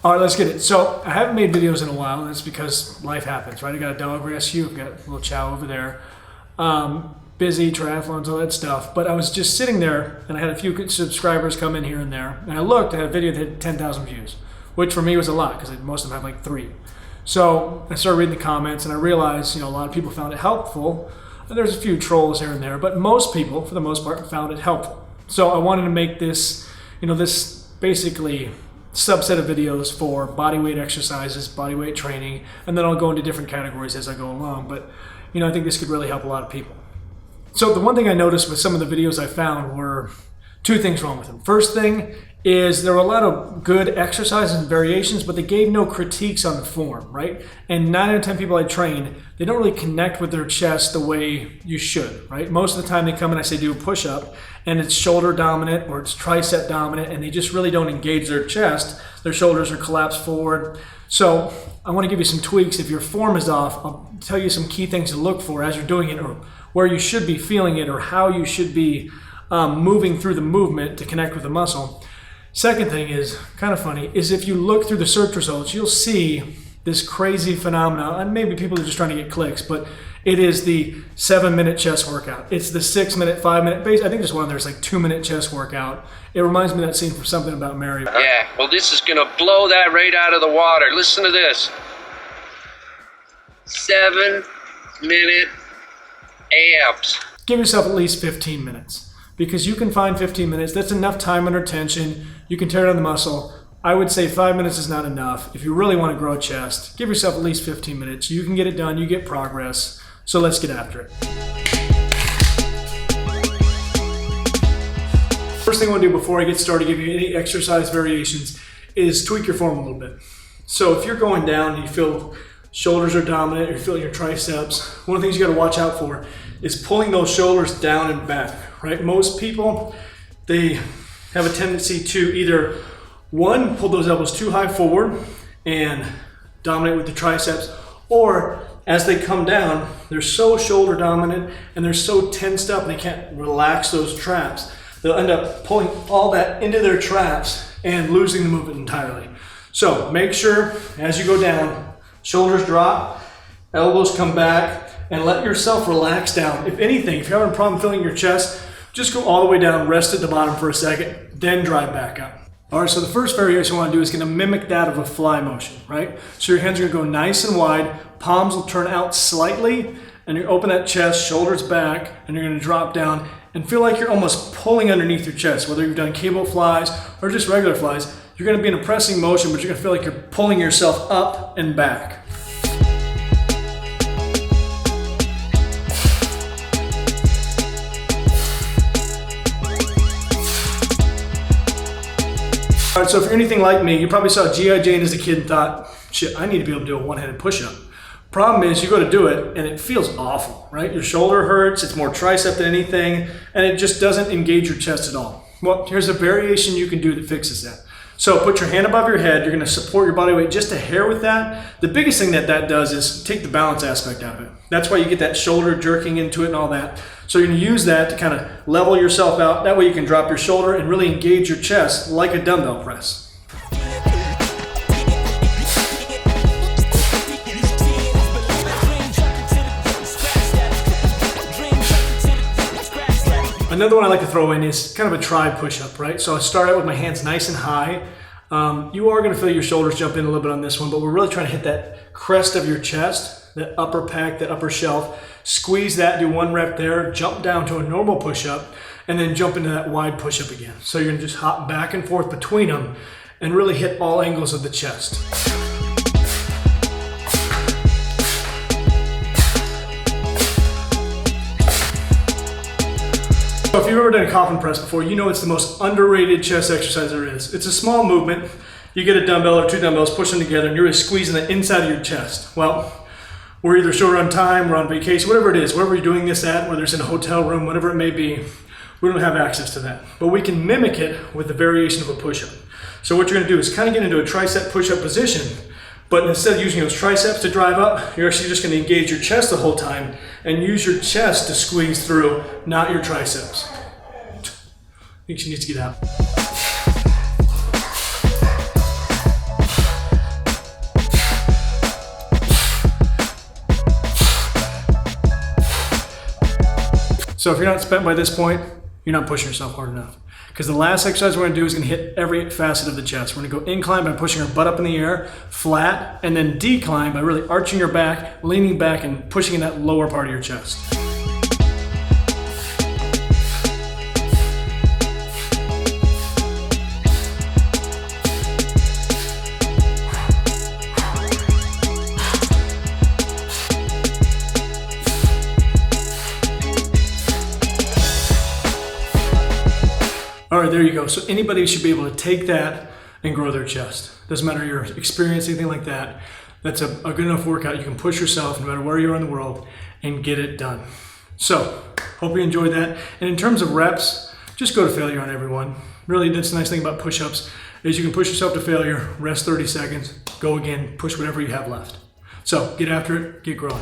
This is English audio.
All right, let's get it. So I haven't made videos in a while, and it's because life happens, right? I got a dog rescue, I've got a little chow over there. Busy, triathlons, all that stuff. But I was just sitting there, and I had a few subscribers come in here and there, and I looked, I had a video that had 10,000 views, which for me was a lot, because most of them have like 3. So I started reading the comments, and I realized, a lot of people found it helpful. And there's a few trolls here and there, but most people, for the most part, found it helpful. So I wanted to make this, this basically subset of videos for bodyweight exercises, bodyweight training, and then I'll go into different categories as I go along. But, I think this could really help a lot of people. So the one thing I noticed with some of the videos I found were 2 things wrong with them. First thing is there were a lot of good exercises and variations, but they gave no critiques on the form, right? And 9 out of 10 people I train, they don't really connect with their chest the way you should, right? Most of the time they come and I say do a push-up, and it's shoulder dominant or it's tricep dominant, and they just really don't engage their chest. Their shoulders are collapsed forward. So I want to give you some tweaks. If your form is off, I'll tell you some key things to look for as you're doing it, or where you should be feeling it, or how you should be moving through the movement to connect with the muscle. Second thing is kind of funny, is if you look through the search results, you'll see this crazy phenomenon, and maybe people are just trying to get clicks, but it is the 7-minute chest workout. It's the 6-minute, 5-minute base. I think there's one there's like 2-minute chest workout. It reminds me of that scene from Something About Mary. Yeah, well, this is gonna blow that right out of the water. Listen to this. 7-minute abs. Give yourself at least 15 minutes, because you can find 15 minutes. That's enough time under tension. You can tear down the muscle. I would say 5 minutes is not enough. If you really want to grow a chest, give yourself at least 15 minutes. You can get it done, you get progress. So let's get after it. First thing I want to do before I get started, give you any exercise variations, is tweak your form a little bit. So if you're going down and you feel shoulders are dominant, you're feeling your triceps, one of the things you got to watch out for is pulling those shoulders down and back, right? Most people, they have a tendency to either, one, pull those elbows too high forward and dominate with the triceps, or as they come down, they're so shoulder dominant and they're so tensed up and they can't relax those traps. They'll end up pulling all that into their traps and losing the movement entirely. So make sure as you go down, shoulders drop, elbows come back, and let yourself relax down. If anything, if you're having a problem feeling your chest, just go all the way down, rest at the bottom for a second, then drive back up. All right, so the first variation I want to do is going to mimic that of a fly motion, right? So your hands are going to go nice and wide, palms will turn out slightly, and you open that chest, shoulders back, and you're going to drop down and feel like you're almost pulling underneath your chest. Whether you've done cable flies or just regular flies, you're going to be in a pressing motion, but you're going to feel like you're pulling yourself up and back. All right, so if you're anything like me, you probably saw G.I. Jane as a kid and thought, shit, I need to be able to do a one-handed push-up. Problem is, you go to do it and it feels awful, right? Your shoulder hurts, it's more tricep than anything, and it just doesn't engage your chest at all. Well, here's a variation you can do that fixes that. So put your hand above your head, you're gonna support your body weight just a hair with that. The biggest thing that that does is take the balance aspect out of it. That's why you get that shoulder jerking into it and all that. So you're gonna use that to kind of level yourself out. That way you can drop your shoulder and really engage your chest like a dumbbell press. Another one I like to throw in is kind of a tri push-up, right? So I start out with my hands nice and high. You are gonna feel your shoulders jump in a little bit on this one, but we're really trying to hit that crest of your chest, that upper pack, that upper shelf. Squeeze that, do 1 rep there, jump down to a normal push-up, and then jump into that wide push-up again. So you're gonna just hop back and forth between them and really hit all angles of the chest. So if you've ever done a coffin press before, you know it's the most underrated chest exercise there is. It's a small movement. You get a dumbbell or 2 dumbbells, push them together, and you're really squeezing the inside of your chest. Well, we're either short on time, we're on vacation, whatever it is, wherever you're doing this at, whether it's in a hotel room, whatever it may be, we don't have access to that. But we can mimic it with the variation of a push-up. So what you're gonna do is kind of get into a tricep push-up position, but instead of using those triceps to drive up, you're actually just gonna engage your chest the whole time and use your chest to squeeze through, not your triceps. I think she needs to get out. So if you're not spent by this point, you're not pushing yourself hard enough. Because the last exercise we're gonna do is gonna hit every facet of the chest. We're gonna go incline by pushing our butt up in the air, flat, and then decline by really arching your back, leaning back, and pushing in that lower part of your chest. All right, there you go. So anybody should be able to take that and grow their chest. Doesn't matter your experience, anything like that. That's a good enough workout. You can push yourself no matter where you are in the world and get it done. So, hope you enjoyed that. And in terms of reps, just go to failure on everyone. Really, that's the nice thing about push-ups is you can push yourself to failure, rest 30 seconds, go again, push whatever you have left. So, get after it, get growing.